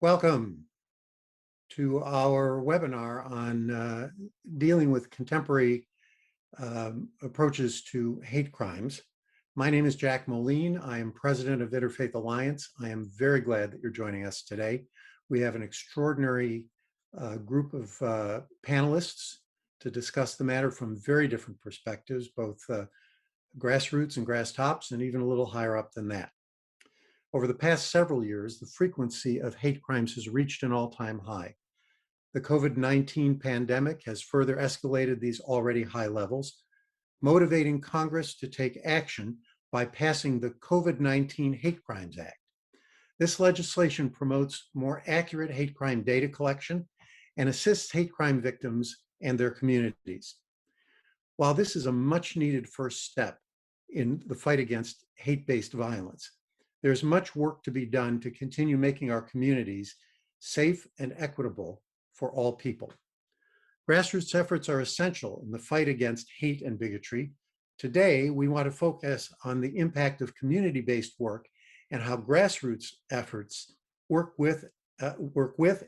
Welcome to our webinar on dealing with contemporary approaches to hate crimes. My name is Jack Moline. I am president of Interfaith Alliance. I am very glad that you're joining us today. We have an extraordinary group of panelists to discuss the matter from very different perspectives, both grassroots and grass tops, and even a little higher up than that. Over the past several years, the frequency of hate crimes has reached an all-time high. The COVID-19 pandemic has further escalated these already high levels, motivating Congress to take action by passing the COVID-19 Hate Crimes Act. This legislation promotes more accurate hate crime data collection and assists hate crime victims and their communities. While this is a much-needed first step in the fight against hate-based violence, there's much work to be done to continue making our communities safe and equitable for all people. Grassroots efforts are essential in the fight against hate and bigotry. Today, we want to focus on the impact of community-based work and how grassroots efforts work with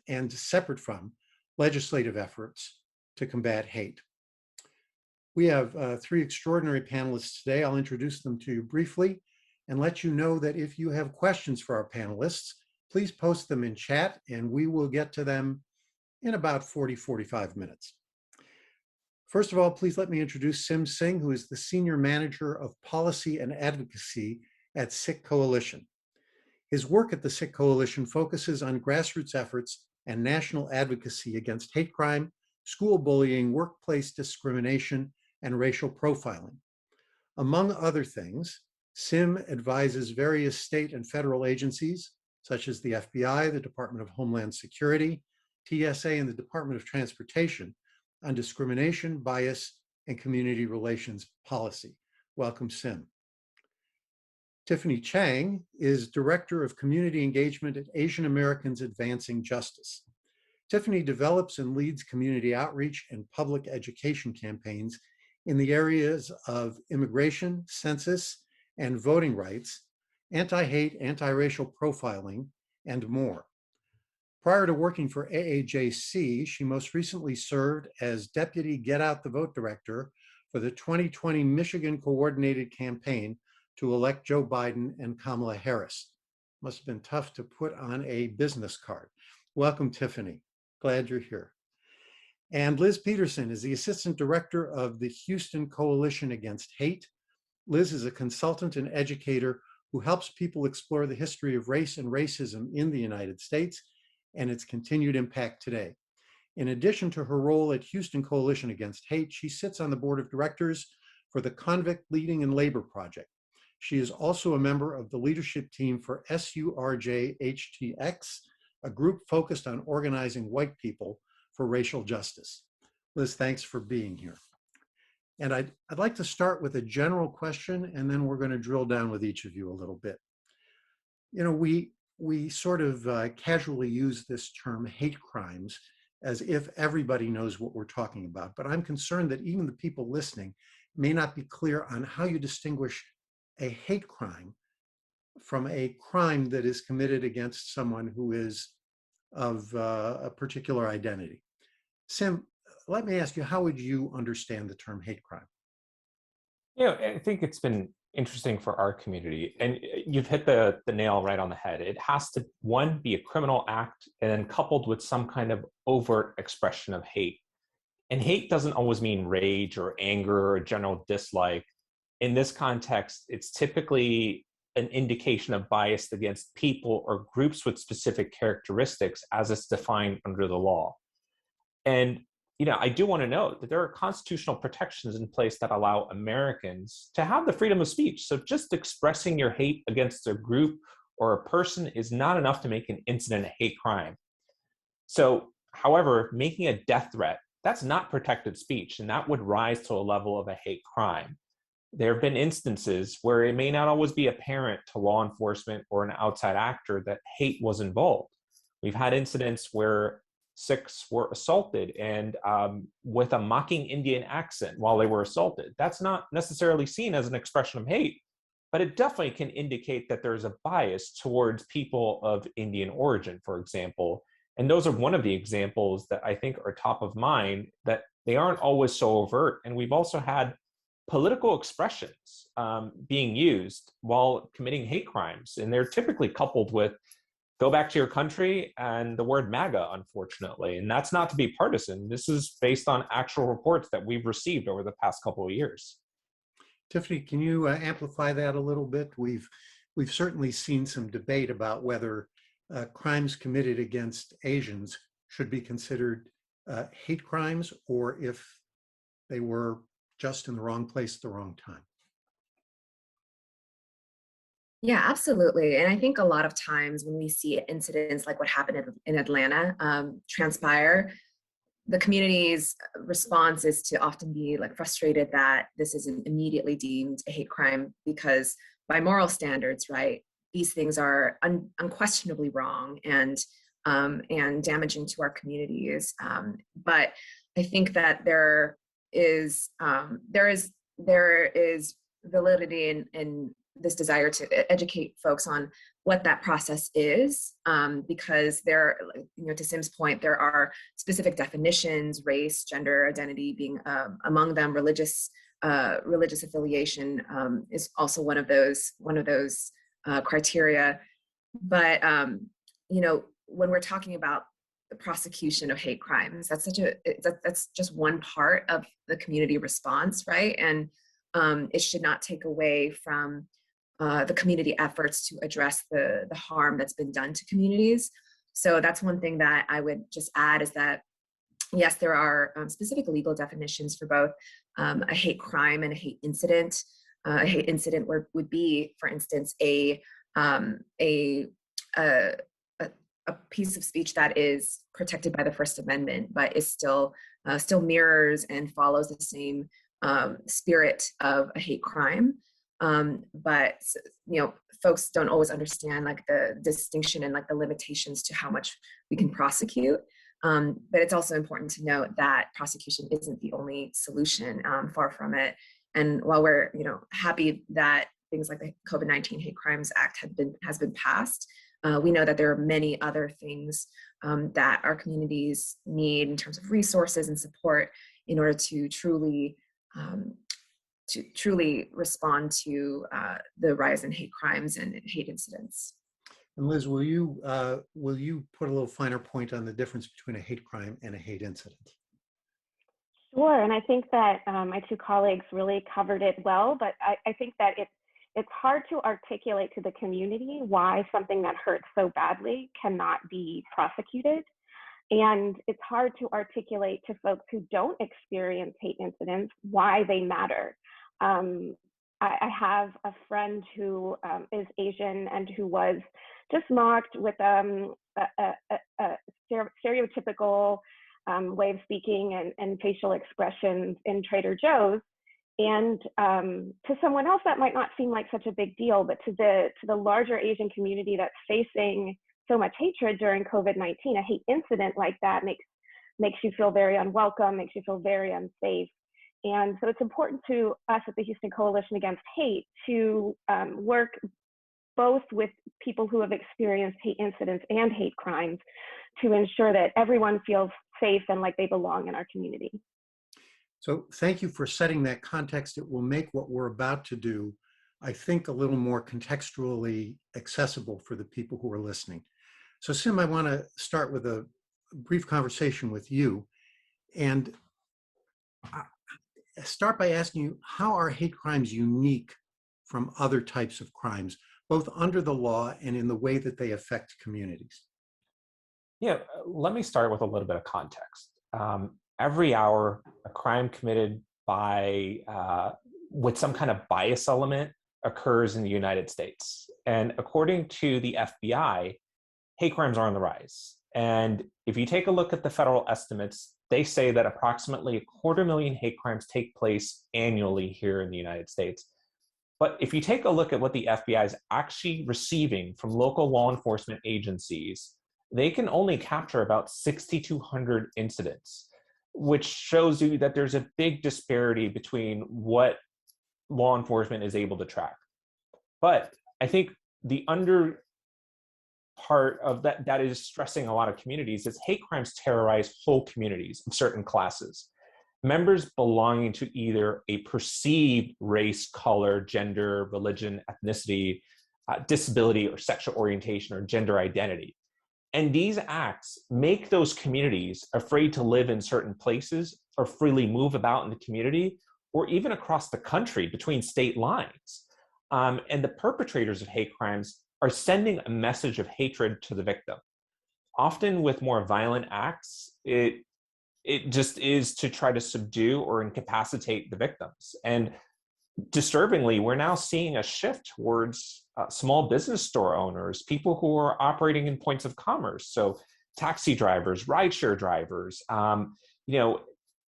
and separate from legislative efforts to combat hate. We have three extraordinary panelists today. I'll introduce them to you briefly and let you know that if you have questions for our panelists, please post them in chat and we will get to them in about 45 minutes. First of all, please let me introduce Sim Singh, who is the Senior Manager of Policy and Advocacy at Sikh Coalition. His work at the Sikh Coalition focuses on grassroots efforts and national advocacy against hate crime, school bullying, workplace discrimination, and racial profiling. Among other things, Sim advises various state and federal agencies, such as the FBI, the Department of Homeland Security, TSA, and the Department of Transportation, on discrimination, bias, and community relations policy. Welcome, Sim. Tiffany Chang is Director of Community Engagement at Asian Americans Advancing Justice. Tiffany develops and leads community outreach and public education campaigns in the areas of immigration, census, and voting rights, anti-hate, anti-racial profiling, and more. Prior to working for AAJC, she most recently served as Deputy Get Out the Vote Director for the 2020 Michigan Coordinated Campaign to elect Joe Biden and Kamala Harris. Must have been tough to put on a business card. Welcome, Tiffany. Glad you're here. And Liz Peterson is the Assistant Director of the Houston Coalition Against Hate. Liz is a consultant and educator who helps people explore the history of race and racism in the United States and its continued impact today. In addition to her role at Houston Coalition Against Hate, she sits on the board of directors for the Convict Leading and Labor Project. She is also a member of the leadership team for SRURJHTX, a group focused on organizing white people for racial justice. Liz, thanks for being here. And I'd like to start with a general question, and then we're going to drill down with each of you a little bit. You know, we sort of casually use this term hate crimes as if everybody knows what we're talking about. But I'm concerned that even the people listening may not be clear on how you distinguish a hate crime from a crime that is committed against someone who is of a particular identity. Sim, let me ask you, how would you understand the term hate crime? You know, I think it's been interesting for our community, and you've hit the nail right on the head. It has to, one, be a criminal act, and then coupled with some kind of overt expression of hate. And hate doesn't always mean rage or anger or a general dislike. In this context, it's typically an indication of bias against people or groups with specific characteristics as it's defined under the law. And you know, I do want to note that there are constitutional protections in place that allow Americans to have the freedom of speech. So just expressing your hate against a group or a person is not enough to make an incident a hate crime. So, however, making a death threat, that's not protected speech, and that would rise to a level of a hate crime. There have been instances where it may not always be apparent to law enforcement or an outside actor that hate was involved. We've had incidents where Sikhs were assaulted and with a mocking Indian accent while they were assaulted. That's not necessarily seen as an expression of hate, but it definitely can indicate that there's a bias towards people of Indian origin, for example. And those are one of the examples that I think are top of mind, that they aren't always so overt. And we've also had political expressions being used while committing hate crimes. And they're typically coupled with "go back to your country" and the word MAGA, unfortunately. And that's not to be partisan. This is based on actual reports that we've received over the past couple of years. Tiffany, can you amplify that a little bit? We've certainly seen some debate about whether crimes committed against Asians should be considered hate crimes, or if they were just in the wrong place at the wrong time. Yeah, absolutely. And I think a lot of times when we see incidents like what happened in Atlanta transpire, the community's response is to often be like frustrated that this isn't immediately deemed a hate crime, because by moral standards, right, these things are unquestionably wrong and damaging to our communities. But I think that there is validity in this desire to educate folks on what that process is, because there, to Sim's point, there are specific definitions, race, gender, identity being among them. Religious affiliation is also one of those criteria. But when we're talking about the prosecution of hate crimes, that's just one part of the community response, right? And it should not take away from the community efforts to address the harm that's been done to communities. So that's one thing that I would just add, is that yes, there are specific legal definitions for both a hate crime and a hate incident. A hate incident would be, for instance, a piece of speech that is protected by the First Amendment, but is still mirrors and follows the same spirit of a hate crime. But folks don't always understand like the distinction and like the limitations to how much we can prosecute. But it's also important to note that prosecution isn't the only solution, far from it. And while we're happy that things like the COVID-19 Hate Crimes Act has been passed, we know that there are many other things that our communities need in terms of resources and support in order to truly respond to the rise in hate crimes and hate incidents. And Liz, will you put a little finer point on the difference between a hate crime and a hate incident? Sure, and I think that my two colleagues really covered it well, but I think that it's hard to articulate to the community why something that hurts so badly cannot be prosecuted. And it's hard to articulate to folks who don't experience hate incidents why they matter. I have a friend who is Asian and who was just mocked with a stereotypical way of speaking and facial expressions in Trader Joe's. And to someone else that might not seem like such a big deal, but to the larger Asian community that's facing so much hatred during COVID-19, a hate incident like that makes you feel very unwelcome, makes you feel very unsafe. And so it's important to us at the Houston Coalition Against Hate to work both with people who have experienced hate incidents and hate crimes to ensure that everyone feels safe and like they belong in our community. So thank you for setting that context. It will make what we're about to do, I think, a little more contextually accessible for the people who are listening. So Sim, I want to start with a brief conversation with you, and start by asking you, how are hate crimes unique from other types of crimes, both under the law and in the way that they affect communities? Yeah, let me start with a little bit of context. Every hour, a crime committed by with some kind of bias element occurs in the United States. And according to the FBI, hate crimes are on the rise. And if you take a look at the federal estimates, they say that approximately 250,000 hate crimes take place annually here in the United States. But if you take a look at what the FBI is actually receiving from local law enforcement agencies, they can only capture about 6,200 incidents, which shows you that there's a big disparity between what law enforcement is able to track. But I think the under part of that is stressing a lot of communities is hate crimes terrorize whole communities of certain classes. Members belonging to either a perceived race, color, gender, religion, ethnicity, disability, or sexual orientation or gender identity. And these acts make those communities afraid to live in certain places or freely move about in the community or even across the country between state lines. And the perpetrators of hate crimes are sending a message of hatred to the victim. Often with more violent acts, it just is to try to subdue or incapacitate the victims. And disturbingly, we're now seeing a shift towards small business store owners, people who are operating in points of commerce. So taxi drivers, rideshare drivers,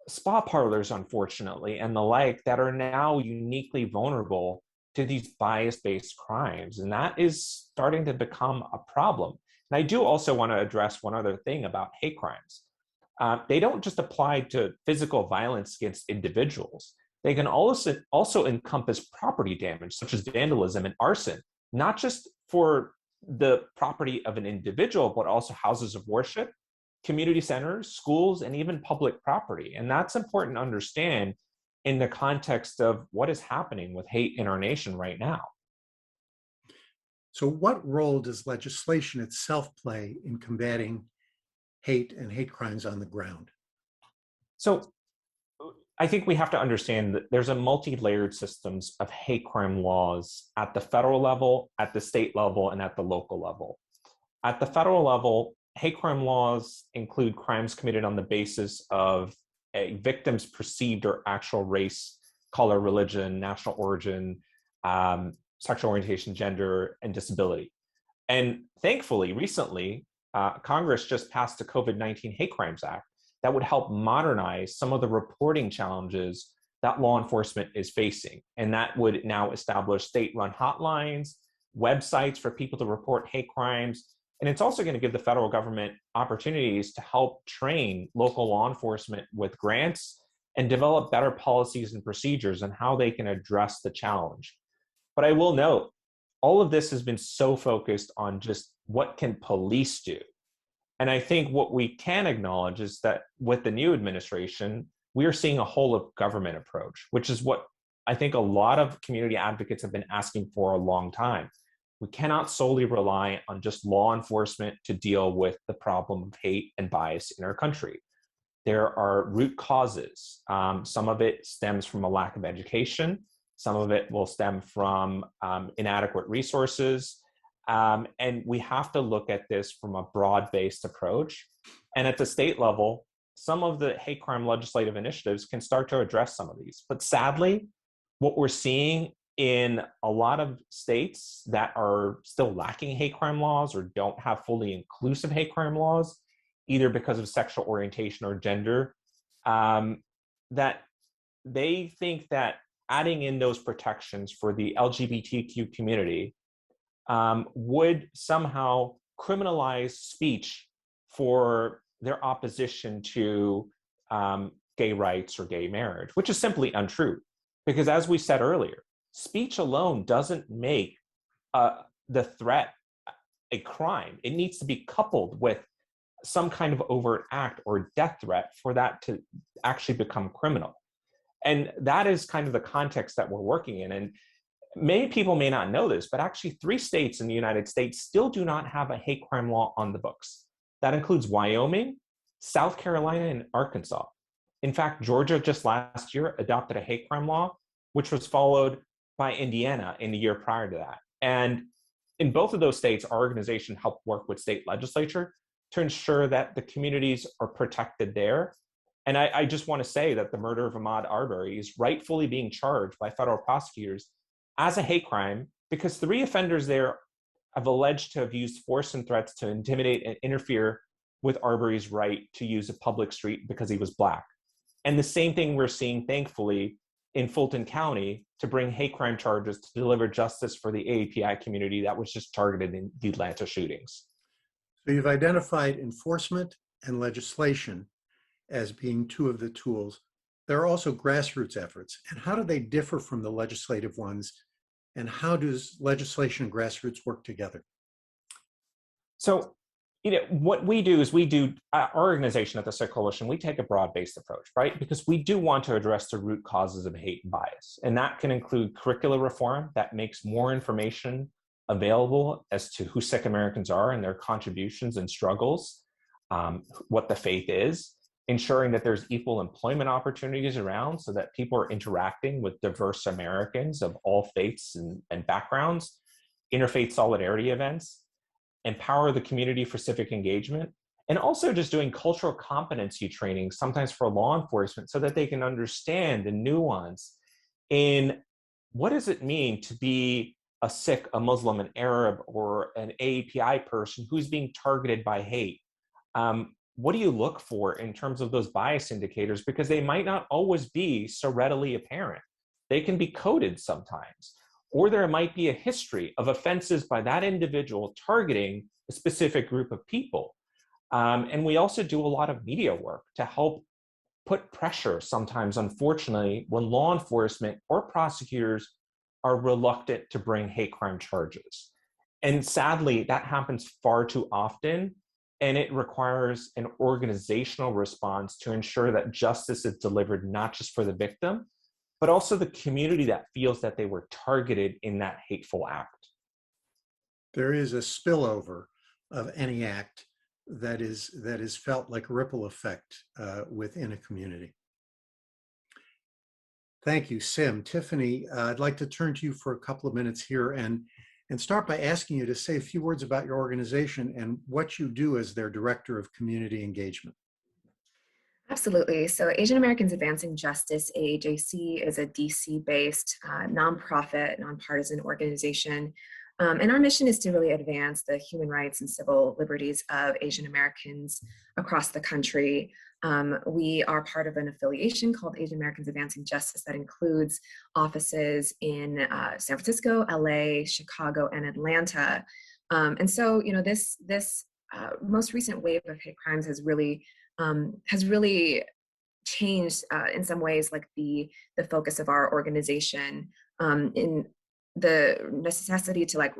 spa parlors, unfortunately, and the like, that are now uniquely vulnerable to these bias-based crimes. And that is starting to become a problem. And I do also want to address one other thing about hate crimes. They don't just apply to physical violence against individuals. They can also encompass property damage, such as vandalism and arson, not just for the property of an individual, but also houses of worship, community centers, schools, and even public property. And that's important to understand in the context of what is happening with hate in our nation right now. So what role does legislation itself play in combating hate and hate crimes on the ground? So I think we have to understand that there's a multi-layered systems of hate crime laws at the federal level, at the state level, and at the local level. At the federal level, hate crime laws include crimes committed on the basis of a victim's perceived or actual race, color, religion, national origin, sexual orientation, gender, and disability. And thankfully, recently, Congress just passed the COVID-19 Hate Crimes Act that would help modernize some of the reporting challenges that law enforcement is facing. And that would now establish state-run hotlines, websites for people to report hate crimes. And it's also going to give the federal government opportunities to help train local law enforcement with grants and develop better policies and procedures on how they can address the challenge. But I will note, all of this has been so focused on just what can police do. And I think what we can acknowledge is that with the new administration, we are seeing a whole of government approach, which is what I think a lot of community advocates have been asking for a long time. We cannot solely rely on just law enforcement to deal with the problem of hate and bias in our country. There are root causes. Some of it stems from a lack of education. Some of it will stem from inadequate resources. And we have to look at this from a broad-based approach. And at the state level, some of the hate crime legislative initiatives can start to address some of these. But sadly, what we're seeing in a lot of states that are still lacking hate crime laws or don't have fully inclusive hate crime laws, either because of sexual orientation or gender, that they think that adding in those protections for the LGBTQ community would somehow criminalize speech for their opposition to gay rights or gay marriage, which is simply untrue. Because as we said earlier, speech alone doesn't make the threat a crime. It needs to be coupled with some kind of overt act or death threat for that to actually become criminal. And that is kind of the context that we're working in. And many people may not know this, but actually 3 states in the United States still do not have a hate crime law on the books. That includes Wyoming, South Carolina, and Arkansas. In fact, Georgia just last year adopted a hate crime law, which was followed by Indiana in the year prior to that. And in both of those states, our organization helped work with state legislature to ensure that the communities are protected there. And I just want to say that the murder of Ahmaud Arbery is rightfully being charged by federal prosecutors as a hate crime because 3 offenders there have alleged to have used force and threats to intimidate and interfere with Arbery's right to use a public street because he was Black. And the same thing we're seeing, thankfully, in Fulton County to bring hate crime charges to deliver justice for the AAPI community that was just targeted in the Atlanta shootings. So you've identified enforcement and legislation as being 2 of the tools. There are also grassroots efforts. And how do they differ from the legislative ones And how does legislation and grassroots work together? So, what we do is our organization at the SIC Coalition, we take a broad-based approach, right? Because we do want to address the root causes of hate and bias. And that can include curricular reform that makes more information available as to who Sikh Americans are and their contributions and struggles, what the faith is, ensuring that there's equal employment opportunities around so that people are interacting with diverse Americans of all faiths and backgrounds, interfaith solidarity events, empower the community for civic engagement, and also just doing cultural competency training, sometimes for law enforcement, so that they can understand the nuance in what does it mean to be a Sikh, a Muslim, an Arab, or an AAPI person who's being targeted by hate. What do you look for in terms of those bias indicators? Because they might not always be so readily apparent. They can be coded sometimes. Or there might be a history of offenses by that individual targeting a specific group of people. And we also do a lot of media work to help put pressure sometimes, unfortunately, when law enforcement or prosecutors are reluctant to bring hate crime charges. And sadly, that happens far too often, and it requires an organizational response to ensure that justice is delivered not just for the victim, but also the community that feels that they were targeted in that hateful act. There is a spillover of any act that is felt like a ripple effect within a community. Thank you, Sim. Tiffany, I'd like to turn to you for a couple of minutes here and start by asking you to say a few words about your organization and what you do as their Director of Community Engagement. Absolutely. So Asian Americans Advancing Justice, AAJC, is a DC-based nonprofit, nonpartisan organization. And our mission is to really advance the human rights and civil liberties of Asian Americans across the country. We are part of an affiliation called Asian Americans Advancing Justice that includes offices in San Francisco, LA, Chicago, and Atlanta. And so, this most recent wave of hate crimes has really changed in some ways, like the focus of our organization in the necessity to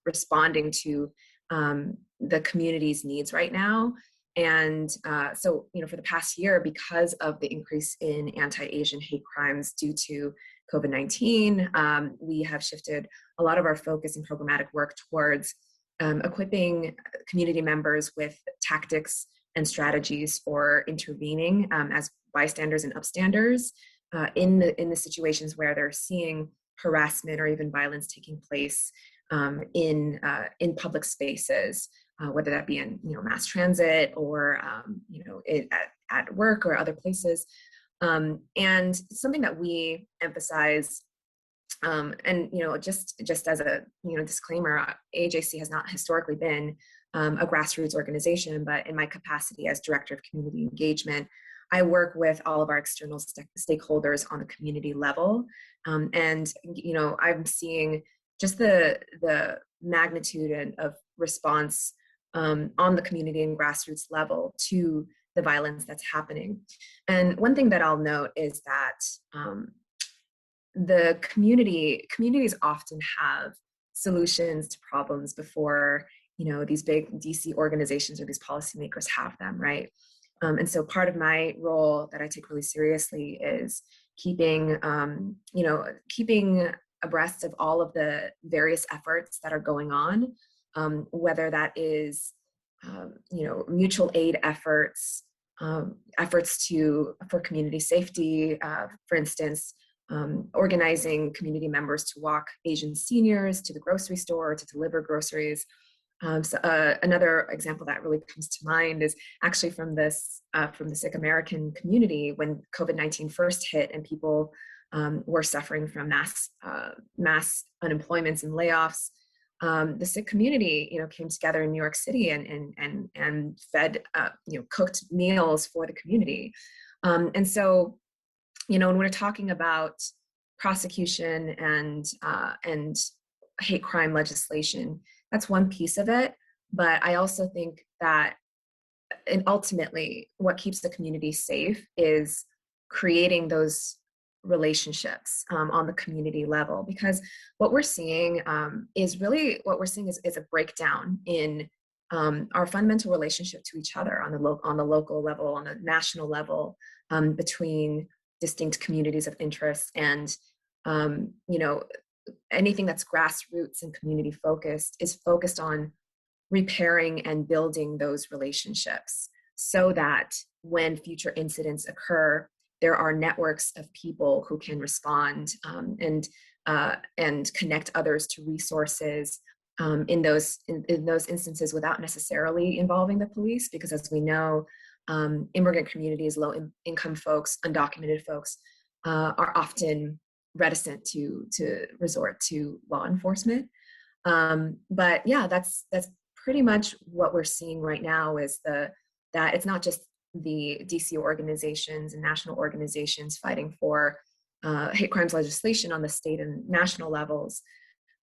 responding to the community's needs right now. And so, for the past year, because of the increase in anti-Asian hate crimes due to COVID-19, we have shifted a lot of our focus and programmatic work towards equipping community members with tactics and strategies for intervening as bystanders and upstanders in the situations where they're seeing harassment or even violence taking place in public spaces, whether that be in mass transit or at work or other places. And something that we emphasize, and just as a disclaimer, AJC has not historically been a grassroots organization, but in my capacity as Director of Community Engagement, I work with all of our external stakeholders on the community level. And I'm seeing just the magnitude of response on the community and grassroots level to the violence that's happening. And one thing that I'll note is that the communities often have solutions to problems before these big DC organizations or these policymakers have them, right? And so part of my role that I take really seriously is keeping abreast of all of the various efforts that are going on, whether that is mutual aid efforts, efforts for community safety, for instance, organizing community members to walk Asian seniors to the grocery store to deliver groceries. So another example that really comes to mind is actually from the Sikh American community when COVID-19 first hit and people were suffering from mass unemployments and layoffs. The Sikh community, came together in New York City and fed, cooked meals for the community. And so, when we're talking about prosecution and hate crime legislation, that's one piece of it. But I also think that, and ultimately, what keeps the community safe is creating those relationships on the community level, because what we're seeing is a breakdown in our fundamental relationship to each other on the local level, on the national level, between distinct communities of interest. And anything that's grassroots and community focused is focused on repairing and building those relationships so that when future incidents occur, there are networks of people who can respond and connect others to resources in those instances without necessarily involving the police. Because as we know, immigrant communities, low-income folks, undocumented folks are often reticent to resort to law enforcement. But yeah, that's pretty much what we're seeing right now, is that it's not just the DC organizations and national organizations fighting for hate crimes legislation on the state and national levels,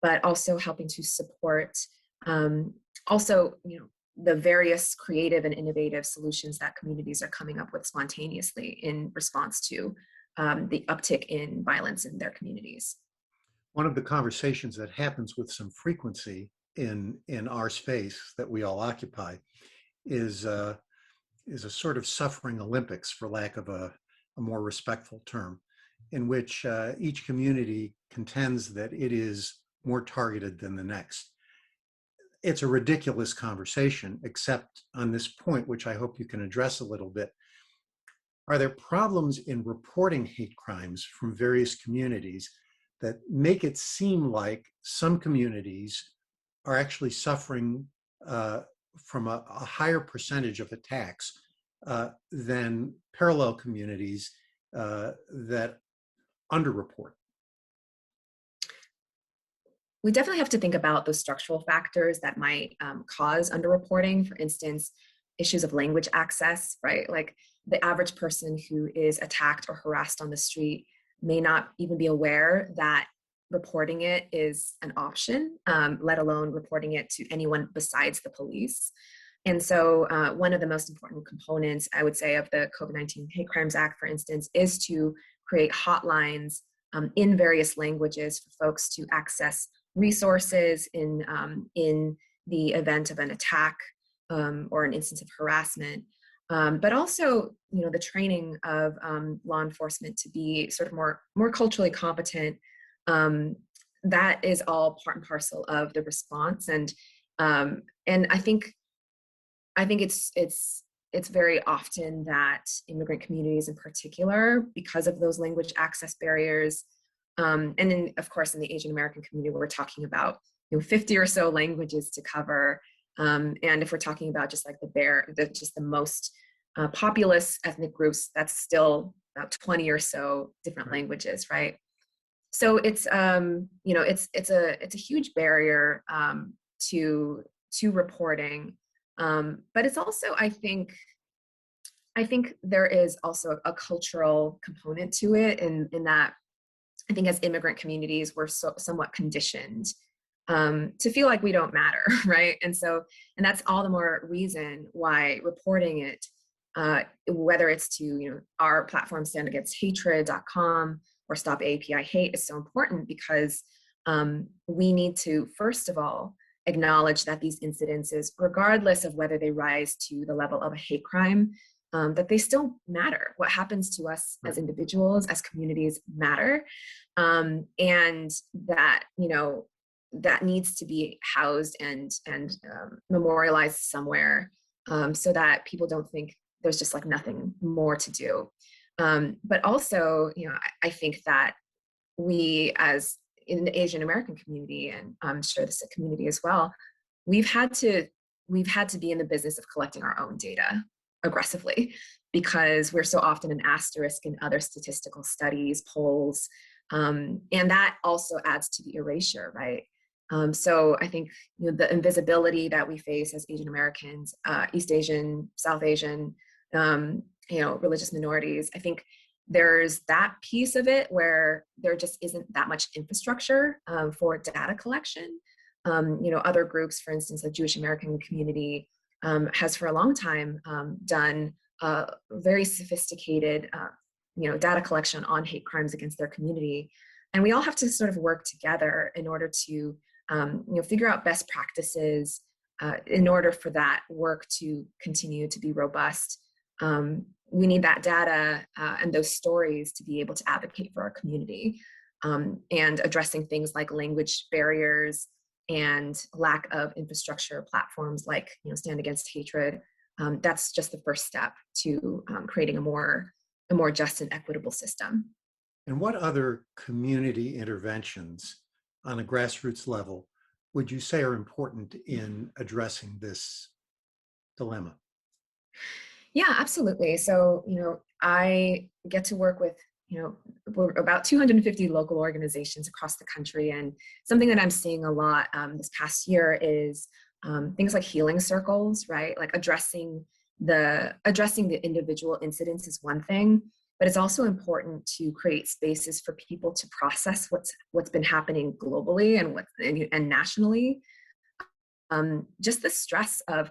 but also helping to support the various creative and innovative solutions that communities are coming up with spontaneously in response to the uptick in violence in their communities. One of the conversations that happens with some frequency in our space that we all occupy is a sort of suffering Olympics, for lack of a more respectful term, in which each community contends that it is more targeted than the next. It's a ridiculous conversation, except on this point, which I hope you can address a little bit. Are there problems in reporting hate crimes from various communities that make it seem like some communities are actually suffering from a higher percentage of attacks than parallel communities that underreport? We definitely have to think about those structural factors that might cause underreporting. For instance, issues of language access, right? Like the average person who is attacked or harassed on the street may not even be aware that reporting it is an option, let alone reporting it to anyone besides the police. And so one of the most important components, I would say, of the COVID-19 Hate Crimes Act, for instance, is to create hotlines in various languages for folks to access resources in the event of an attack or an instance of harassment. But also, the training of law enforcement to be sort of more culturally competent. That is all part and parcel of the response. And I think it's very often that immigrant communities in particular, because of those language access barriers, and then of course in the Asian American community, we're talking about 50 or so languages to cover. And if we're talking about just like the most populous ethnic groups, that's still about 20 or so different languages, right? So it's it's a huge barrier to reporting, but it's also, I think there is also a cultural component to it, in that I think as immigrant communities, we're somewhat conditioned to feel like we don't matter, right? And that's all the more reason why reporting it, whether it's to our platform standagainsthatred.com or Stop API Hate, is so important, because we need to, first of all, acknowledge that these incidences, regardless of whether they rise to the level of a hate crime, that they still matter. What happens to us as individuals, as communities, matter, and that that needs to be housed and memorialized somewhere, so that people don't think there's just like nothing more to do. But also, I think that we, as in the Asian American community, and I'm sure the Sikh community as well, we've had to be in the business of collecting our own data aggressively, because we're so often an asterisk in other statistical studies, polls, and that also adds to the erasure, right? So I think the invisibility that we face as Asian Americans, East Asian, South Asian, religious minorities, I think there's that piece of it where there just isn't that much infrastructure for data collection. Other groups, for instance, the Jewish American community, has for a long time done very sophisticated data collection on hate crimes against their community. And we all have to sort of work together in order to figure out best practices in order for that work to continue to be robust. We need that data and those stories to be able to advocate for our community, and addressing things like language barriers and lack of infrastructure platforms like Stand Against Hatred. That's just the first step to creating a more just and equitable system. And what other community interventions on a grassroots level would you say are important in addressing this dilemma? Yeah, absolutely. So, I get to work with, we're about 250 local organizations across the country. And something that I'm seeing a lot this past year is things like healing circles, right? Like addressing the individual incidents is one thing, but it's also important to create spaces for people to process what's been happening globally and nationally. Just the stress of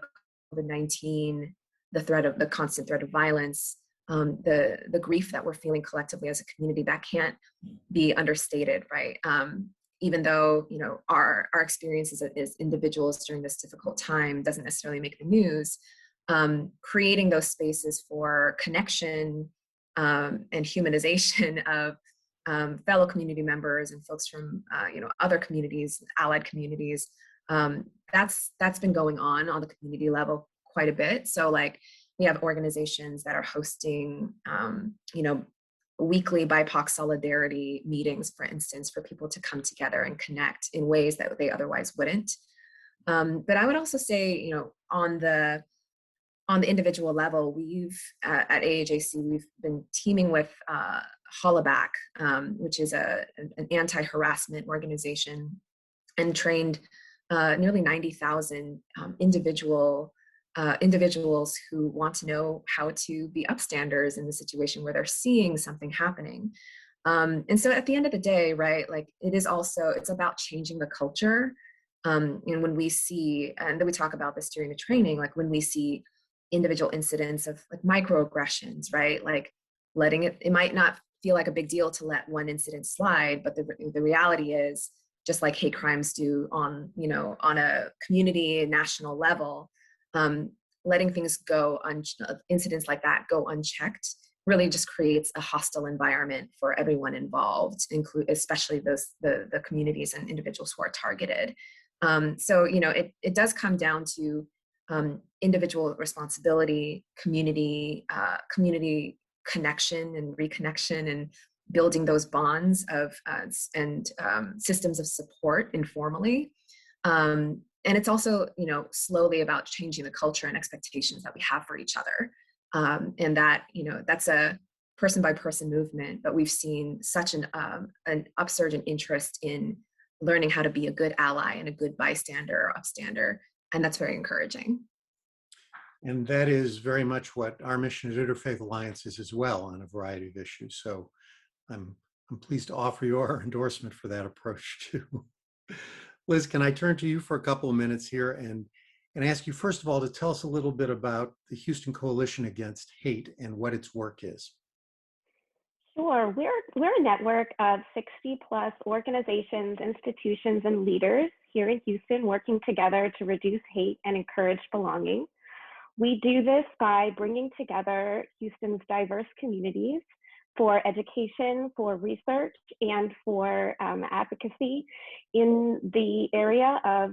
COVID-19, the constant threat of violence, the grief that we're feeling collectively as a community, that can't be understated, right? Even though our experiences as individuals during this difficult time doesn't necessarily make the news, creating those spaces for connection and humanization of fellow community members and folks from other communities, allied communities, that's been going on the community level quite a bit. So like we have organizations that are hosting weekly BIPOC solidarity meetings, for instance, for people to come together and connect in ways that they otherwise wouldn't. But I would also say, on the individual level, we've at AAJC, we've been teaming with Hollaback, which is an anti-harassment organization, and trained nearly 90,000 individuals who want to know how to be upstanders in the situation where they're seeing something happening. And so at the end of the day, right, like it's about changing the culture. And when we see, and then we talk about this during the training, like when we see individual incidents of like microaggressions, right, like it might not feel like a big deal to let one incident slide, but the reality is, just like hate crimes do on a community national level, letting things go incidents like that go unchecked really just creates a hostile environment for everyone involved, especially the communities and individuals who are targeted. So it does come down to individual responsibility, community connection and reconnection, and building those bonds of and systems of support informally. And it's also, slowly about changing the culture and expectations that we have for each other. And that, that's a person by person movement, but we've seen such an upsurge in interest in learning how to be a good ally and a good bystander or upstander. And that's very encouraging. And that is very much what our mission at Interfaith Alliance is as well, on a variety of issues. So I'm pleased to offer your endorsement for that approach too. Liz, can I turn to you for a couple of minutes here and ask you, first of all, to tell us a little bit about the Houston Coalition Against Hate and what its work is? Sure. We're a network of 60+ organizations, institutions, and leaders here in Houston working together to reduce hate and encourage belonging. We do this by bringing together Houston's diverse communities for education, for research, and for advocacy in the area of,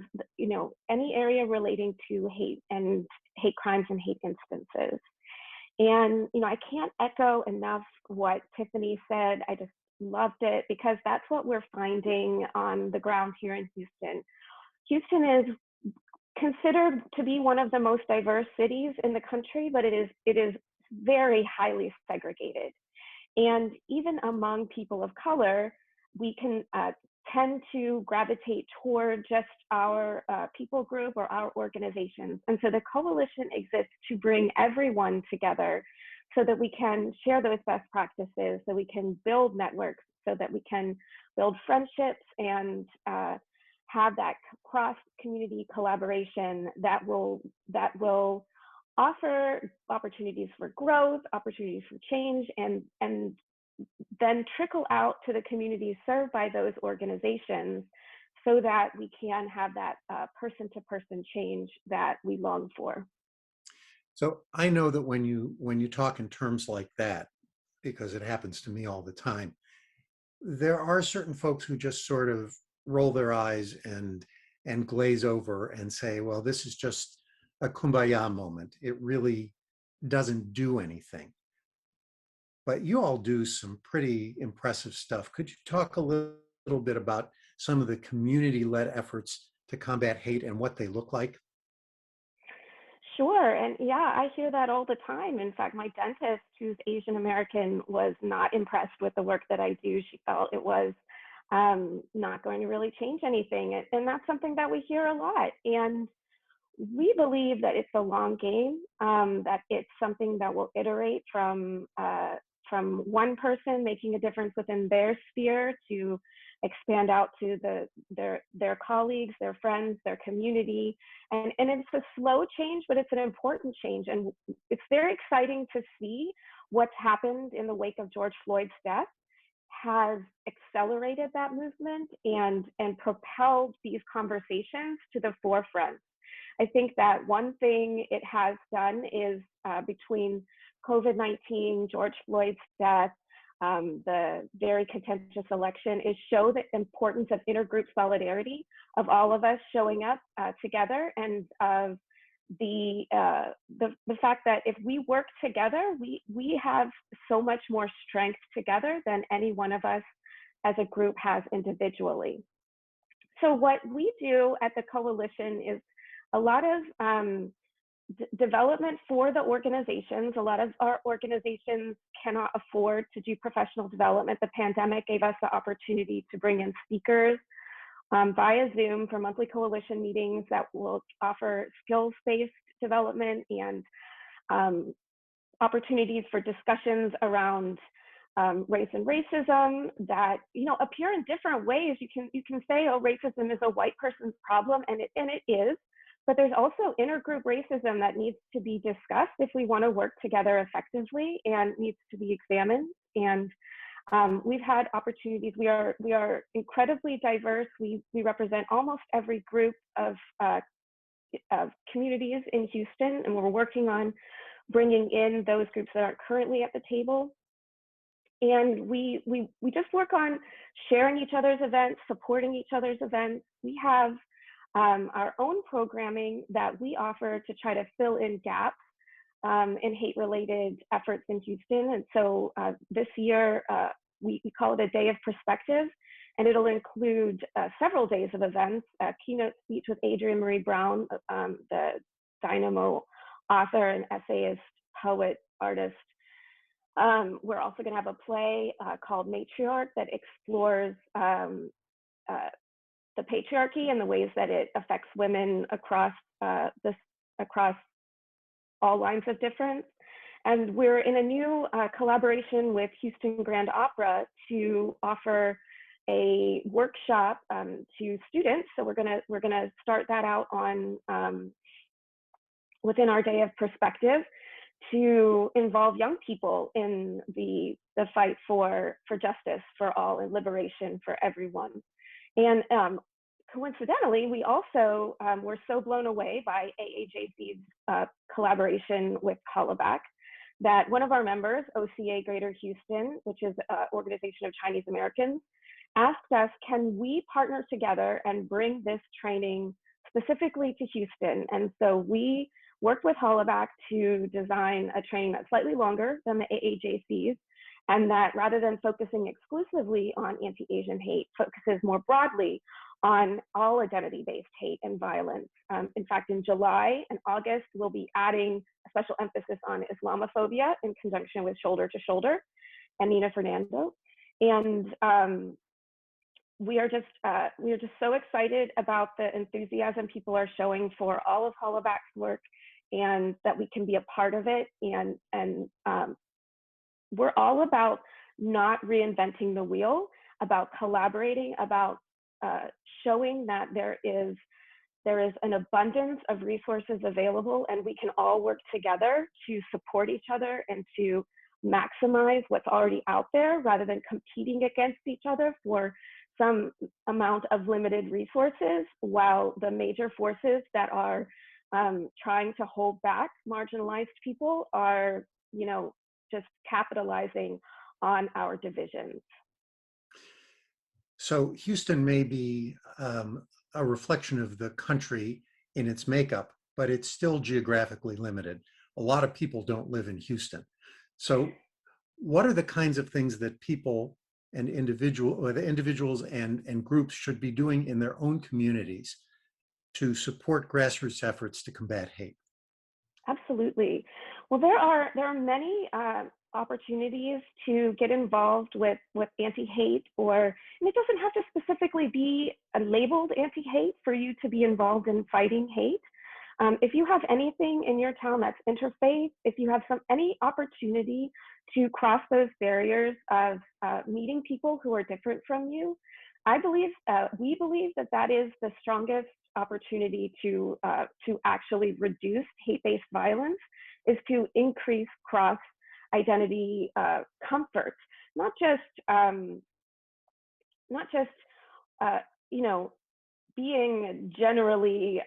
any area relating to hate and hate crimes and hate instances. And, I can't echo enough what Tiffany said. I just loved it, because that's what we're finding on the ground here in Houston. Houston is considered to be one of the most diverse cities in the country, but it is very highly segregated. And even among people of color, we can tend to gravitate toward just our people group or our organizations. And so the coalition exists to bring everyone together so that we can share those best practices, so we can build networks, so that we can build friendships and have that cross-community collaboration that will offer opportunities for growth, opportunities for change, and then trickle out to the communities served by those organizations so that we can have that person-to-person change that we long for. So I know that when you talk in terms like that, because it happens to me all the time, there are certain folks who just sort of roll their eyes and glaze over and say, well, this is just a kumbaya moment. It really doesn't do anything. But you all do some pretty impressive stuff. Could you talk a little bit about some of the community-led efforts to combat hate and what they look like? Sure, and yeah, I hear that all the time. In fact, my dentist, who's Asian American, was not impressed with the work that I do. She felt it was not going to really change anything. And that's something that we hear a lot. And we believe that it's a long game, that it's something that will iterate from one person making a difference within their sphere to expand out to their colleagues, their friends, their community. And it's a slow change, but it's an important change. And it's very exciting to see what's happened in the wake of George Floyd's death has accelerated that movement and propelled these conversations to the forefront. I think that one thing it has done is between COVID-19, George Floyd's death, the very contentious election, is show the importance of intergroup solidarity, of all of us showing up together, and of the fact that if we work together, we have so much more strength together than any one of us as a group has individually. So what we do at the coalition is a lot of development for the organizations. A lot of our organizations cannot afford to do professional development. The pandemic gave us the opportunity to bring in speakers via Zoom for monthly coalition meetings that will offer skills-based development and opportunities for discussions around race and racism that appear in different ways. You can say, oh, racism is a white person's problem, and it is. But there's also intergroup racism that needs to be discussed if we want to work together effectively, and needs to be examined. And we've had opportunities. We are incredibly diverse. We represent almost every group of communities in Houston, and we're working on bringing in those groups that aren't currently at the table. And we just work on sharing each other's events, supporting each other's events. We have our own programming that we offer to try to fill in gaps in hate-related efforts in Houston. And so this year, we call it a Day of Perspective, and it'll include several days of events, a keynote speech with Adrienne Marie Brown, the Dynamo author and essayist, poet, artist. We're also going to have a play called Matriarch that explores the patriarchy and the ways that it affects women across across all lines of difference. And we're in a new collaboration with Houston Grand Opera to offer a workshop to students. So we're gonna start that out on within our Day of Perspective to involve young people in the fight for justice for all and liberation for everyone. And coincidentally, we also were so blown away by AAJC's collaboration with Hollaback that one of our members, OCA Greater Houston, which is an organization of Chinese Americans, asked us, can we partner together and bring this training specifically to Houston? And so we worked with Hollaback to design a training that's slightly longer than the AAJC's, and that rather than focusing exclusively on anti-Asian hate, focuses more broadly on all identity-based hate and violence. In fact, in July and August, we'll be adding a special emphasis on Islamophobia in conjunction with Shoulder to Shoulder and Nina Fernando. And we are just so excited about the enthusiasm people are showing for all of Hollaback's work, and that we can be a part of it. And we're all about not reinventing the wheel, about collaborating, about showing that there is there is an abundance of resources available, and we can all work together to support each other and to maximize what's already out there rather than competing against each other for some amount of limited resources, while the major forces that are trying to hold back marginalized people are, you know, just capitalizing on our divisions. So Houston may be a reflection of the country in its makeup, but it's still geographically limited. A lot of people don't live in Houston. So what are the kinds of things that people and individuals and groups should be doing in their own communities to support grassroots efforts to combat hate? Absolutely. Well, there are many opportunities to get involved with anti-hate, and it doesn't have to specifically be labeled anti-hate for you to be involved in fighting hate. If you have anything in your town that's interfaith, if you have any opportunity to cross those barriers of meeting people who are different from you, we believe that is the strongest opportunity to actually reduce hate-based violence, is to increase cross-identity comfort, not just you know, being generally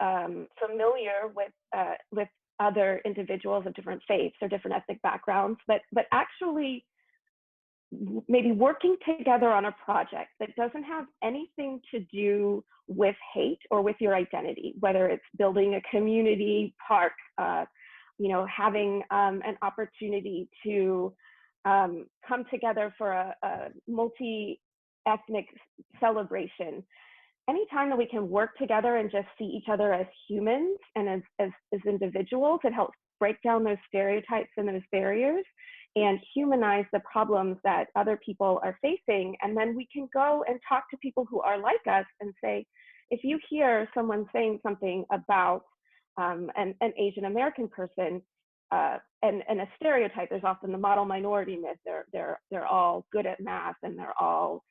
familiar with other individuals of different faiths or different ethnic backgrounds, but actually maybe working together on a project that doesn't have anything to do with hate or with your identity, whether it's building a community park, you know, having an opportunity to come together for a multi-ethnic celebration. Anytime that we can work together and just see each other as humans and as individuals, it helps break down those stereotypes and those barriers and humanize the problems that other people are facing. And then we can go and talk to people who are like us and say, if you hear someone saying something about an Asian American person, and a stereotype, there's often the model minority myth, they're all good at math and they're all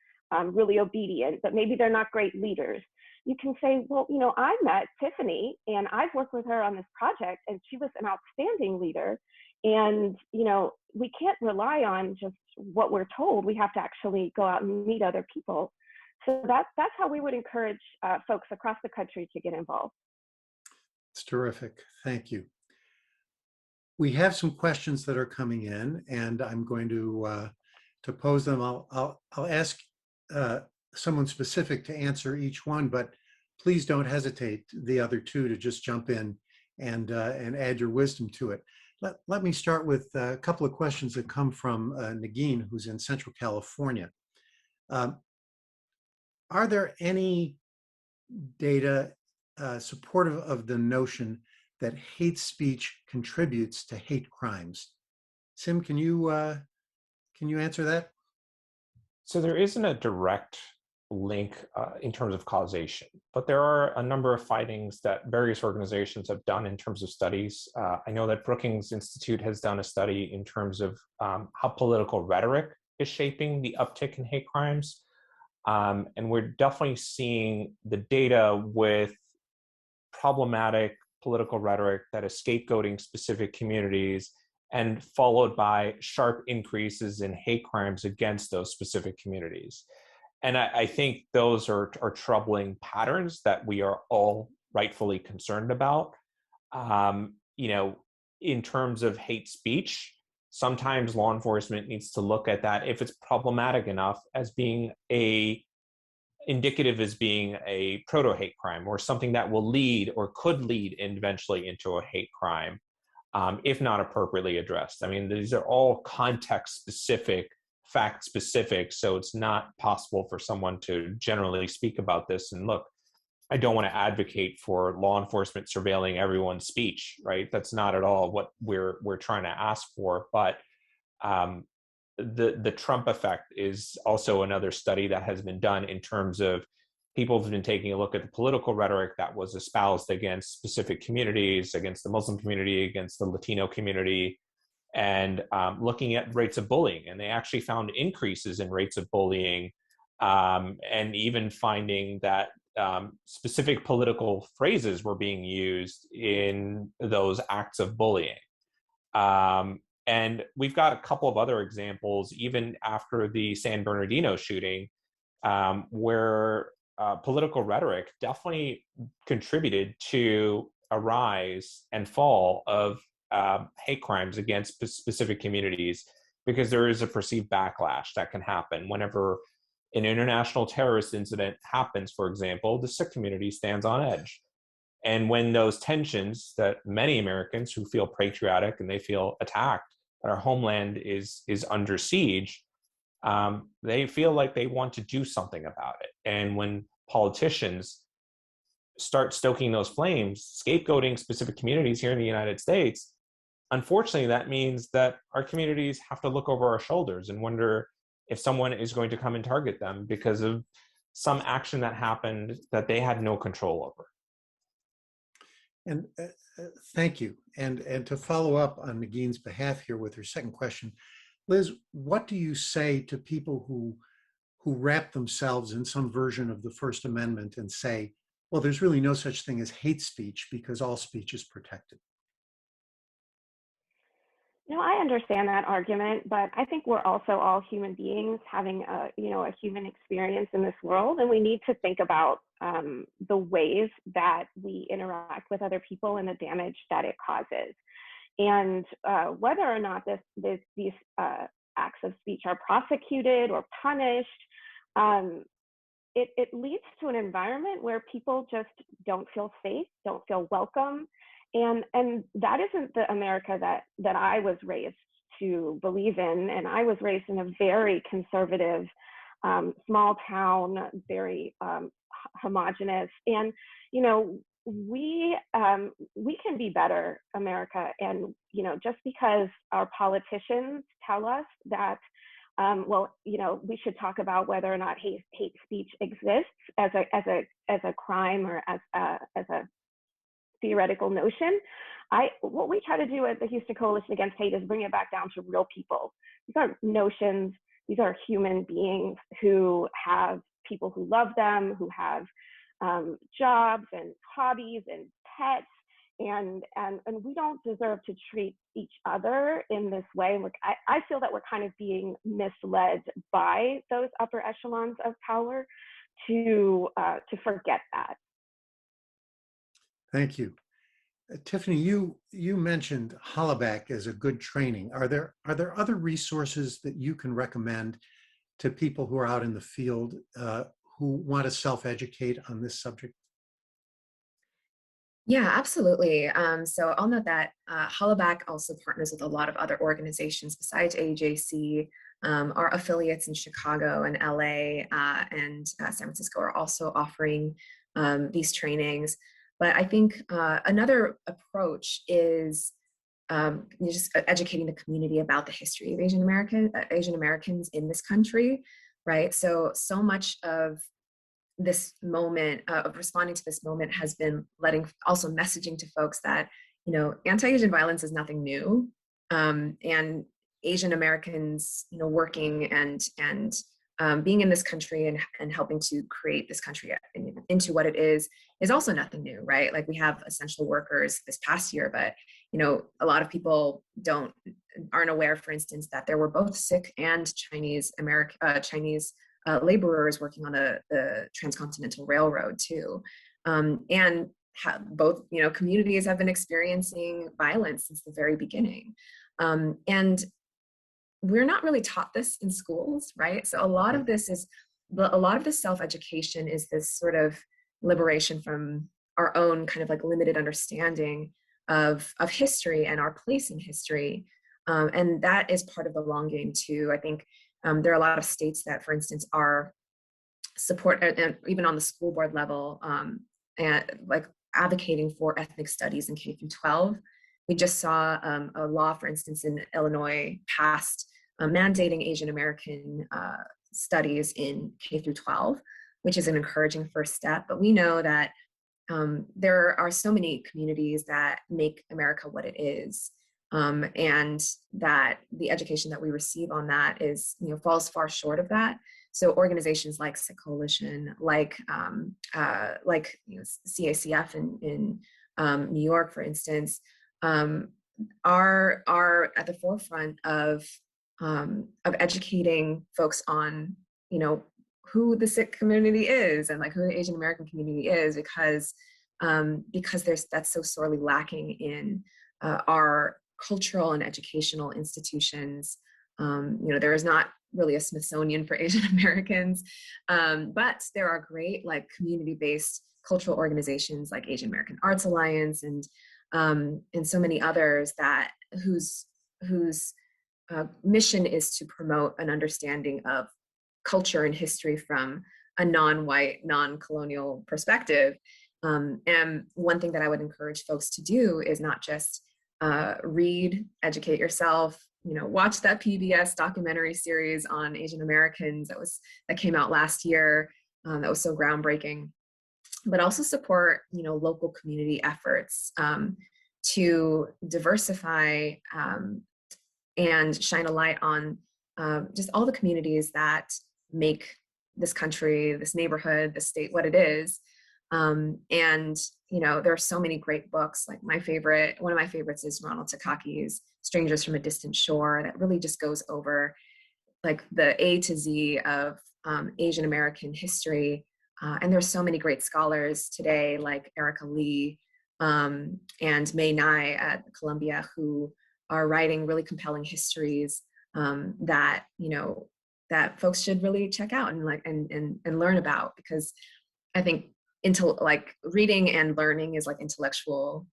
really obedient, but maybe they're not great leaders. You can say, well, you know, I met Tiffany and I've worked with her on this project and she was an outstanding leader. And, you know, we can't rely on just what we're told. We have to actually go out and meet other people. So that's how we would encourage folks across the country to get involved. It's terrific. Thank you. We have some questions that are coming in, and I'm going to pose them. I'll ask someone specific to answer each one, but please don't hesitate, the other two, to just jump in and add your wisdom to it. Let me start with a couple of questions that come from Nagin, who's in Central California. Are there any data supportive of the notion that hate speech contributes to hate crimes? Sim, can you answer that? So there isn't a direct link in terms of causation, but there are a number of findings that various organizations have done in terms of studies. I know that Brookings Institute has done a study in terms of how political rhetoric is shaping the uptick in hate crimes. And we're definitely seeing the data with problematic political rhetoric that is scapegoating specific communities and followed by sharp increases in hate crimes against those specific communities. And I think those are troubling patterns that we are all rightfully concerned about. You know, in terms of hate speech, sometimes law enforcement needs to look at that if it's problematic enough as being indicative as being a proto-hate crime or something that will lead or could lead eventually into a hate crime, if not appropriately addressed. I mean, these are all context-specific, fact-specific, so it's not possible for someone to generally speak about this. And look, I don't want to advocate for law enforcement surveilling everyone's speech, right? That's not at all what we're trying to ask for. But the Trump effect is also another study that has been done in terms of people have been taking a look at the political rhetoric that was espoused against specific communities, against the Muslim community, against the Latino community, and looking at rates of bullying. And they actually found increases in rates of bullying, and even finding that specific political phrases were being used in those acts of bullying. And we've got a couple of other examples, even after the San Bernardino shooting, where political rhetoric definitely contributed to a rise and fall of hate crimes against specific communities, because there is a perceived backlash that can happen whenever an international terrorist incident happens. For example, the Sikh community stands on edge. And when those tensions that many Americans who feel patriotic and they feel attacked, that our homeland is under siege, they feel like they want to do something about it. And when politicians start stoking those flames, scapegoating specific communities here in the United States, unfortunately, that means that our communities have to look over our shoulders and wonder if someone is going to come and target them because of some action that happened that they had no control over. And thank you. And to follow up on Nagine's behalf here with her second question, Liz, what do you say to people who wrap themselves in some version of the First Amendment and say, well, there's really no such thing as hate speech because all speech is protected? You know, I understand that argument, but I think we're also all human beings having a human experience in this world, and we need to think about the ways that we interact with other people and the damage that it causes, and whether or not these acts of speech are prosecuted or punished. It leads to an environment where people just don't feel safe, don't feel welcome. And that isn't the America that I was raised to believe in. And I was raised in a very conservative, small town, very homogenous. And, you know, we can be better, America. And, you know, just because our politicians tell us that, well, you know, we should talk about whether or not hate speech exists as a crime or as a theoretical notion. What we try to do at the Houston Coalition Against Hate is bring it back down to real people. These aren't notions. These are human beings who have people who love them, who have jobs and hobbies and pets, and we don't deserve to treat each other in this way. And I feel that we're kind of being misled by those upper echelons of power to forget that. Thank you. Tiffany, you mentioned Hollaback as a good training. Are there other resources that you can recommend to people who are out in the field who want to self-educate on this subject? Yeah, absolutely. So I'll note that Hollaback also partners with a lot of other organizations besides AJC. Our affiliates in Chicago and LA and San Francisco are also offering these trainings. But I think another approach is just educating the community about the history of Asian Americans in this country, right? So much of this moment of responding to this moment has been also messaging to folks that, you know, anti-Asian violence is nothing new, and Asian Americans, you know, working and being in this country and helping to create this country into what it is also nothing new, right? Like, we have essential workers this past year, but, you know, a lot of people aren't aware, for instance, that there were both Sikh and Chinese laborers working on the Transcontinental Railroad too, and both, you know, communities have been experiencing violence since the very beginning, and we're not really taught this in schools, right? So a lot of this self-education is this sort of liberation from our own kind of like limited understanding of history and our place in history. And that is part of the long game too. I think there are a lot of states that, for instance, are support, and even on the school board level, and like advocating for ethnic studies in K through 12. We just saw a law, for instance, in Illinois passed mandating Asian American studies in K through 12, which is an encouraging first step. But we know that there are so many communities that make America what it is, and that the education that we receive on that is, you know, falls far short of that. So organizations like Sick Coalition, like CACF in New York, for instance, are at the forefront of educating folks on, who the Sikh community is and like who the Asian American community is, because that's so sorely lacking in our cultural and educational institutions. There is not really a Smithsonian for Asian Americans, but there are great like community-based cultural organizations like Asian American Arts Alliance and so many others whose mission is to promote an understanding of culture and history from a non-white, non-colonial perspective. And one thing that I would encourage folks to do is not just read, educate yourself, watch that PBS documentary series on Asian Americans that came out last year. That was so groundbreaking, but also support, local community efforts to diversify and shine a light on just all the communities that make this country, this neighborhood, this state what it is. And there are so many great books. Like one of my favorites is Ronald Takaki's Strangers from a Distant Shore, that really just goes over like the A to Z of Asian American history. And there's so many great scholars today, like Erica Lee and May Nye at Columbia, who are writing really compelling histories that folks should really check out and learn about, because I think reading and learning is like intellectual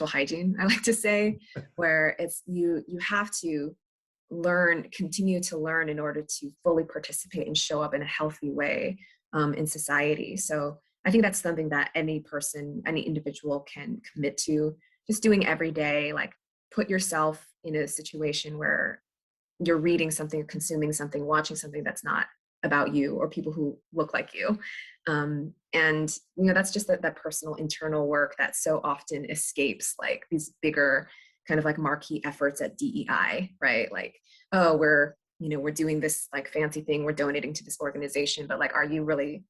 hygiene, I like to say, where it's you have to continue to learn in order to fully participate and show up in a healthy way in society. So I think that's something that any person, any individual can commit to, just doing every day. Like, put yourself in a situation where you're reading something, consuming something, watching something that's not about you or people who look like you. And that's just that personal internal work that so often escapes like these bigger kind of like marquee efforts at DEI, right? Like, oh, we're doing this like fancy thing, we're donating to this organization, but like, are you really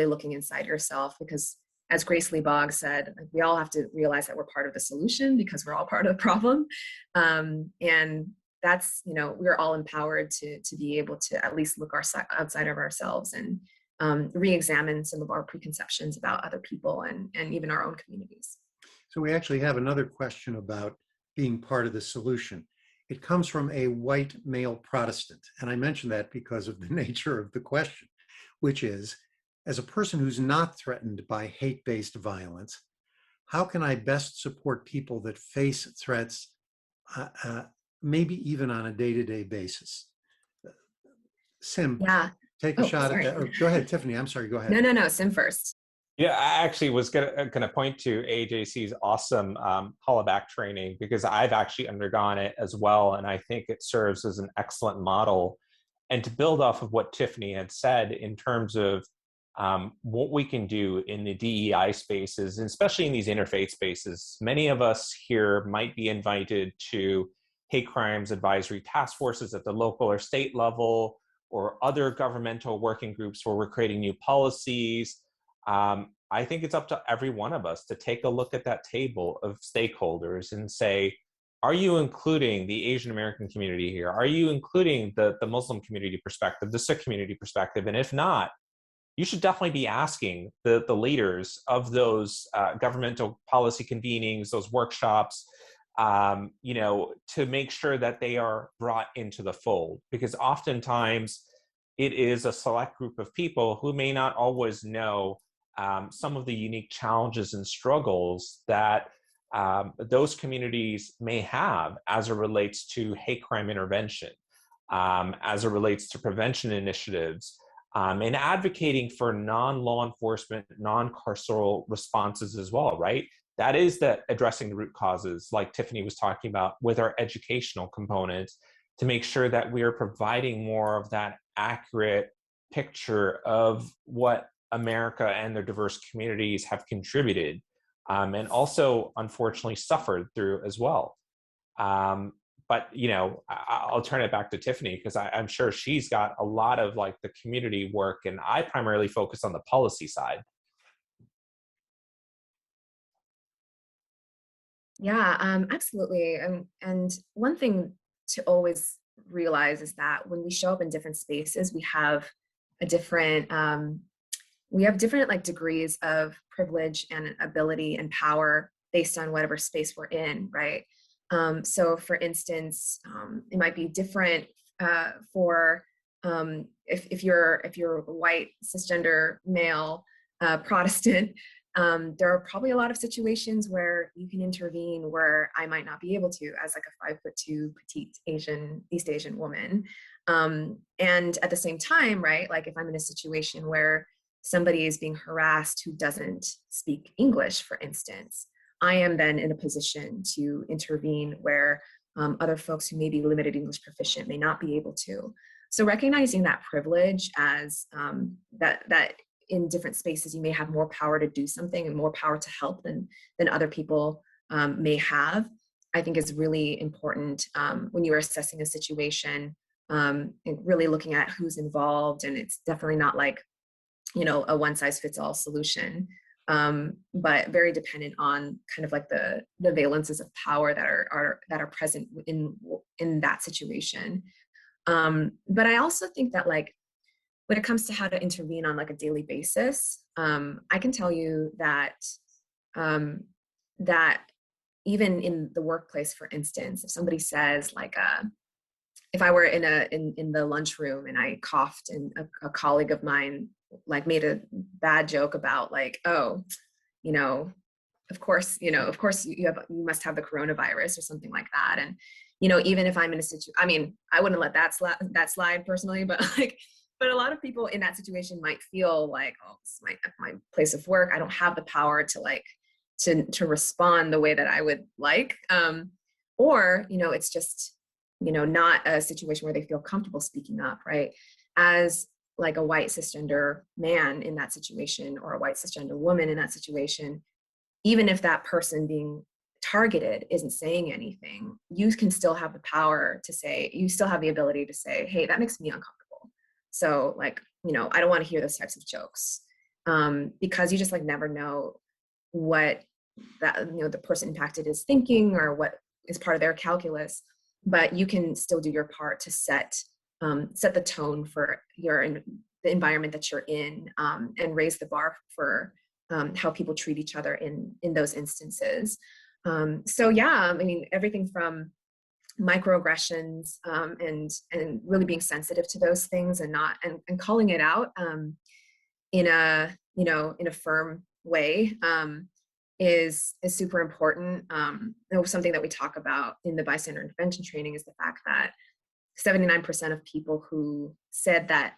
looking inside yourself? Because as Grace Lee Boggs said, like, we all have to realize that we're part of the solution because we're all part of the problem. And that's, we're all empowered to be able to at least look outside of ourselves and re-examine some of our preconceptions about other people and even our own communities. So we actually have another question about being part of the solution. It comes from a white male Protestant. And I mention that because of the nature of the question, which is, as a person who's not threatened by hate-based violence, how can I best support people that face threats, maybe even on a day-to-day basis? Sim, yeah. take a shot at that. Or go ahead, Tiffany. I'm sorry, go ahead. No, Sim first. Yeah, I actually was gonna point to AJC's awesome hollaback training, because I've actually undergone it as well, and I think it serves as an excellent model. And to build off of what Tiffany had said in terms of what we can do in the DEI spaces, and especially in these interfaith spaces, many of us here might be invited to hate crimes advisory task forces at the local or state level, or other governmental working groups where we're creating new policies. I think it's up to every one of us to take a look at that table of stakeholders and say, are you including the Asian American community here? Are you including the Muslim community perspective, the Sikh community perspective? And if not, you should definitely be asking the leaders of those governmental policy convenings, those workshops, to make sure that they are brought into the fold, because oftentimes it is a select group of people who may not always know some of the unique challenges and struggles that those communities may have as it relates to hate crime intervention, as it relates to prevention initiatives, and advocating for non-law enforcement, non-carceral responses as well, right? That is addressing the root causes, like Tiffany was talking about, with our educational components, to make sure that we are providing more of that accurate picture of what America and their diverse communities have contributed, and also, unfortunately, suffered through as well. But I'll turn it back to Tiffany, because I'm sure she's got a lot of like the community work, and I primarily focus on the policy side. Yeah, absolutely. And one thing to always realize is that when we show up in different spaces, we have a different, like degrees of privilege and ability and power based on whatever space we're in, right? So for instance, it might be different for if you're a white cisgender male Protestant. There are probably a lot of situations where you can intervene where I might not be able to, as like a 5'2" petite East Asian woman. And at the same time, right, like if I'm in a situation where somebody is being harassed who doesn't speak English, for instance, I am then in a position to intervene where other folks who may be limited English proficient may not be able to. So recognizing that privilege as that in different spaces, you may have more power to do something and more power to help than other people may have, I think is really important when you are assessing a situation and really looking at who's involved. And it's definitely not like, a one size fits all solution, but very dependent on kind of like the valences of power that are present in that situation. But I also think that like, when it comes to how to intervene on like a daily basis, I can tell you that that even in the workplace, for instance, if somebody says like, if I were in the lunchroom and I coughed and a colleague of mine like made a bad joke about like, oh, of course you must have the coronavirus or something like that, and even if I'm in a situation, I mean, I wouldn't let that slide personally, but like. But a lot of people in that situation might feel like, oh, this is my place of work. I don't have the power to like to respond the way that I would like, or it's just not a situation where they feel comfortable speaking up, right? As like a white cisgender man in that situation or a white cisgender woman in that situation, even if that person being targeted isn't saying anything, you can still have the power to say, you still have the ability to say, hey, that makes me uncomfortable. So like, I don't want to hear those types of jokes, because you just like never know what that, the person impacted is thinking or what is part of their calculus, but you can still do your part to set the tone for the environment that you're in, and raise the bar for how people treat each other in those instances. So yeah, I mean, everything from microaggressions and really being sensitive to those things and calling it out in a firm way is super important. Something that we talk about in the bystander intervention training is the fact that 79% of people who said that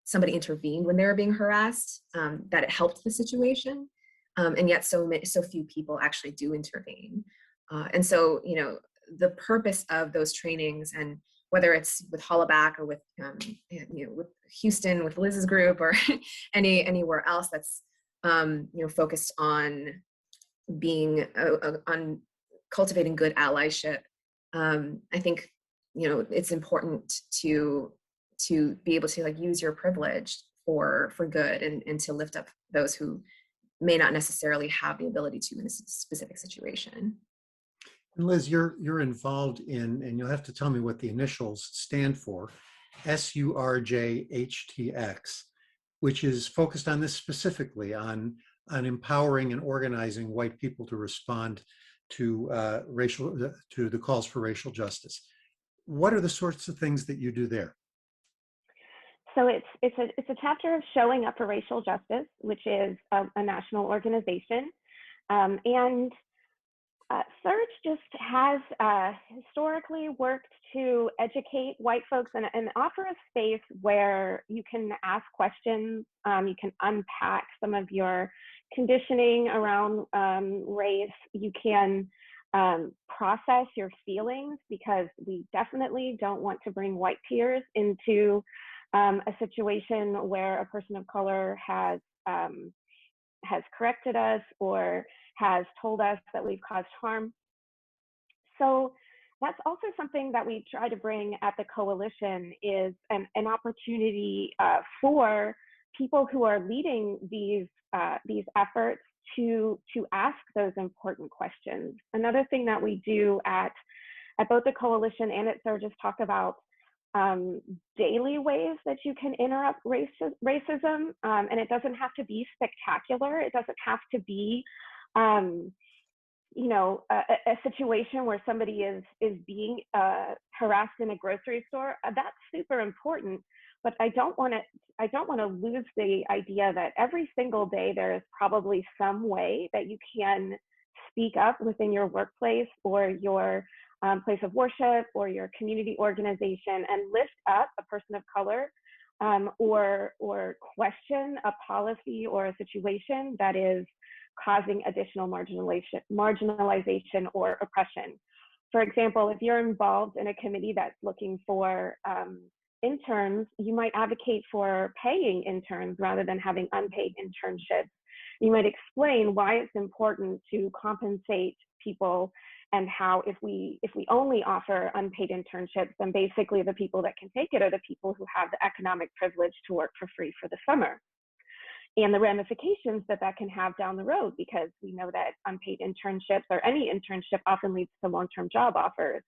somebody intervened when they were being harassed, that it helped the situation, and yet so few people actually do intervene. And so the purpose of those trainings, and whether it's with Hollaback or with with Houston, with Liz's group, or anywhere else that's focused on being on cultivating good allyship, I think it's important to be able to like use your privilege for good and to lift up those who may not necessarily have the ability to in a specific situation. And Liz, you're involved in, and you'll have to tell me what the initials stand for, SRURJHTX, which is focused on this specifically, on empowering and organizing white people to respond to the calls for racial justice. What are the sorts of things that you do there? So it's a chapter of Showing Up for Racial Justice, which is a national organization, and SRURJ just has historically worked to educate white folks and offer a space where you can ask questions, you can unpack some of your conditioning around race, you can process your feelings, because we definitely don't want to bring white peers into a situation where a person of color has corrected us or has told us that we've caused harm. So that's also something that we try to bring at the coalition, is an opportunity for people who are leading these efforts to ask those important questions. Another thing that we do at both the coalition and at SRURJHTX talk about daily ways that you can interrupt racism, and it doesn't have to be spectacular. It doesn't have to be you know, a situation where somebody is being harassed in a grocery store. That's super important, but I don't want to lose the idea that every single day there is probably some way that you can speak up within your workplace or your place of worship or your community organization and lift up a person of color, or question a policy or a situation that is causing additional marginalization or oppression. For example, if you're involved in a committee that's looking for interns, you might advocate for paying interns rather than having unpaid internships. You might explain why it's important to compensate people, and how if we only offer unpaid internships, then basically the people that can take it are the people who have the economic privilege to work for free for the summer. And the ramifications that can have down the road, because we know that unpaid internships or any internship often leads to long-term job offers.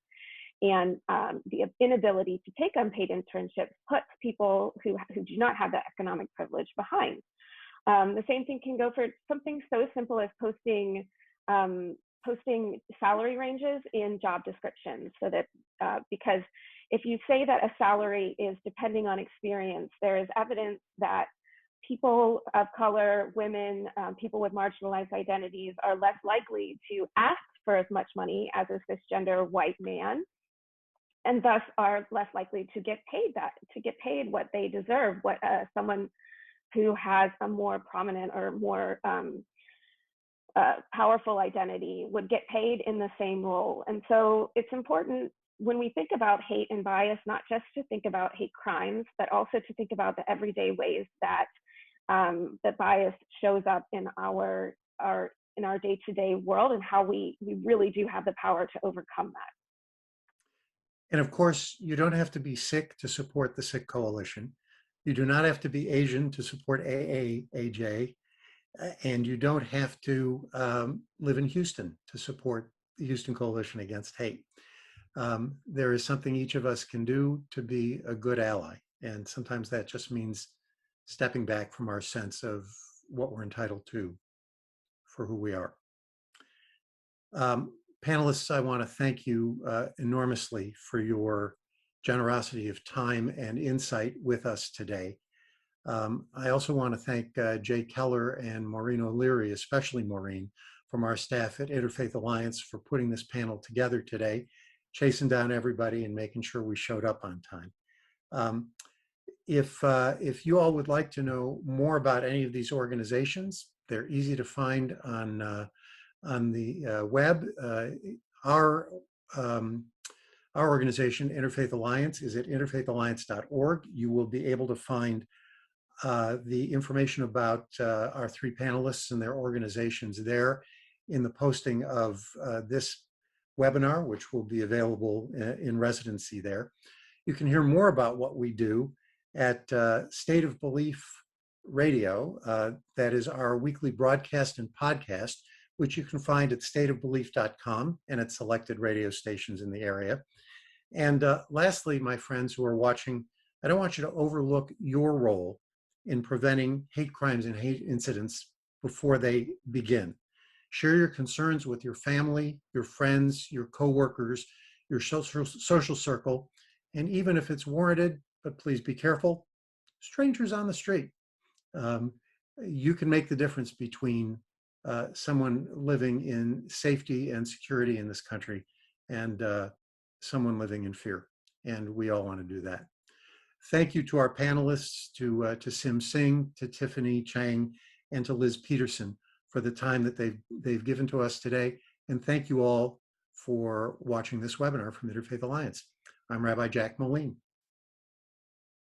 And the inability to take unpaid internships puts people who do not have that economic privilege behind. The same thing can go for something so simple as posting salary ranges in job descriptions, so that because if you say that a salary is depending on experience, there is evidence that people of color, women, people with marginalized identities are less likely to ask for as much money as a cisgender white man, and thus are less likely to get paid what they deserve, what someone who has a more prominent or more powerful identity would get paid in the same role. And so it's important when we think about hate and bias, not just to think about hate crimes, but also to think about the everyday ways that that bias shows up in our day-to-day world, and how we really do have the power to overcome that. And of course, you don't have to be Sikh to support the Sikh Coalition. You do not have to be Asian to support AAAJ. And you don't have to live in Houston to support the Houston Coalition Against Hate. There is something each of us can do to be a good ally. And sometimes that just means stepping back from our sense of what we're entitled to for who we are. Panelists, I want to thank you enormously for your generosity of time and insight with us today. I also want to thank Jay Keller and Maureen O'Leary, especially Maureen, from our staff at Interfaith Alliance, for putting this panel together today, chasing down everybody and making sure we showed up on time. If you all would like to know more about any of these organizations, they're easy to find on the web. Our organization, Interfaith Alliance, is at interfaithalliance.org. You will be able to find the information about our three panelists and their organizations there in the posting of this webinar, which will be available in residency there. You can hear more about what we do at State of Belief Radio. That is our weekly broadcast and podcast, which you can find at stateofbelief.com and at selected radio stations in the area. And lastly, my friends who are watching, I don't want you to overlook your role in preventing hate crimes and hate incidents before they begin. Share your concerns with your family, your friends, your coworkers, your social circle, and even if it's warranted, but please be careful, strangers on the street. You can make the difference between someone living in safety and security in this country and someone living in fear. And we all want to do that. Thank you to our panelists, to Sim Singh, to Tiffany Chang, and to Liz Peterson for the time that they've given to us today. And thank you all for watching this webinar from Interfaith Alliance. I'm Rabbi Jack Moline.